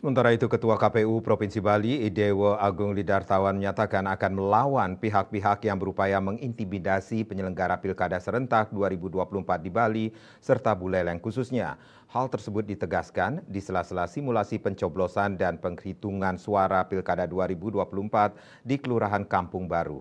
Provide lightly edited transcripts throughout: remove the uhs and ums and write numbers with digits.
Sementara itu, Ketua KPU Provinsi Bali, Idewo Agung Lidartawan menyatakan akan melawan pihak-pihak yang berupaya mengintimidasi penyelenggara Pilkada serentak 2024 di Bali serta Buleleng khususnya. Hal tersebut ditegaskan di sela-sela simulasi pencoblosan dan penghitungan suara Pilkada 2024 di Kelurahan Kampung Baru.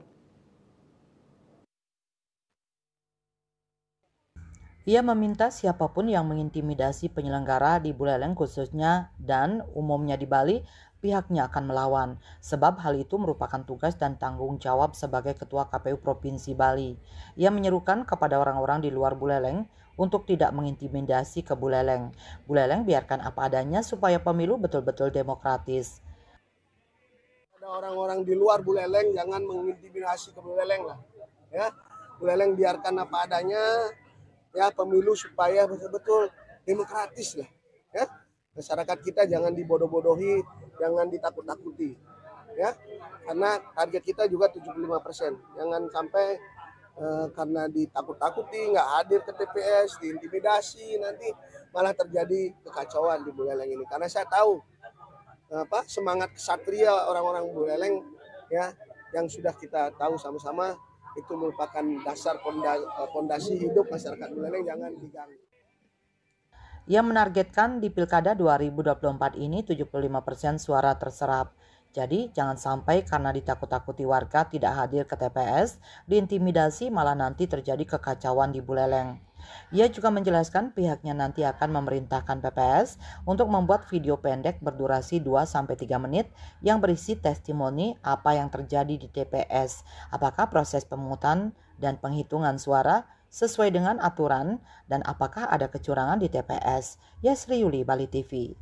Ia meminta siapapun yang mengintimidasi penyelenggara di Buleleng khususnya dan umumnya di Bali, pihaknya akan melawan, sebab hal itu merupakan tugas dan tanggung jawab sebagai Ketua KPU Provinsi Bali. Ia menyerukan kepada orang-orang di luar Buleleng untuk tidak mengintimidasi ke Buleleng. Buleleng biarkan apa adanya supaya pemilu betul-betul demokratis. Ada orang-orang di luar Buleleng, jangan mengintimidasi ke Buleleng lah. Ya, Buleleng biarkan apa adanya, ya pemilu supaya betul-betul demokratis lah. Ya, masyarakat kita jangan dibodoh-bodohi, jangan ditakut-takuti. Ya, karena target kita juga 75%. Jangan sampai karena ditakut-takuti, nggak hadir ke TPS, diintimidasi, nanti malah terjadi kekacauan di Buleleng ini. Karena saya tahu semangat kesatria orang-orang Buleleng ya yang sudah kita tahu sama-sama itu merupakan dasar fondasi hidup masyarakat Buleleng, jangan diganggu. Ia menargetkan di Pilkada 2024 ini 75% suara terserap. Jadi jangan sampai karena ditakut-takuti warga tidak hadir ke TPS, diintimidasi malah nanti terjadi kekacauan di Buleleng. Ia juga menjelaskan pihaknya nanti akan memerintahkan PPS untuk membuat video pendek berdurasi 2-3 menit yang berisi testimoni apa yang terjadi di TPS, apakah proses pemungutan dan penghitungan suara sesuai dengan aturan dan apakah ada kecurangan di TPS. Yasri Yuli, Bali TV.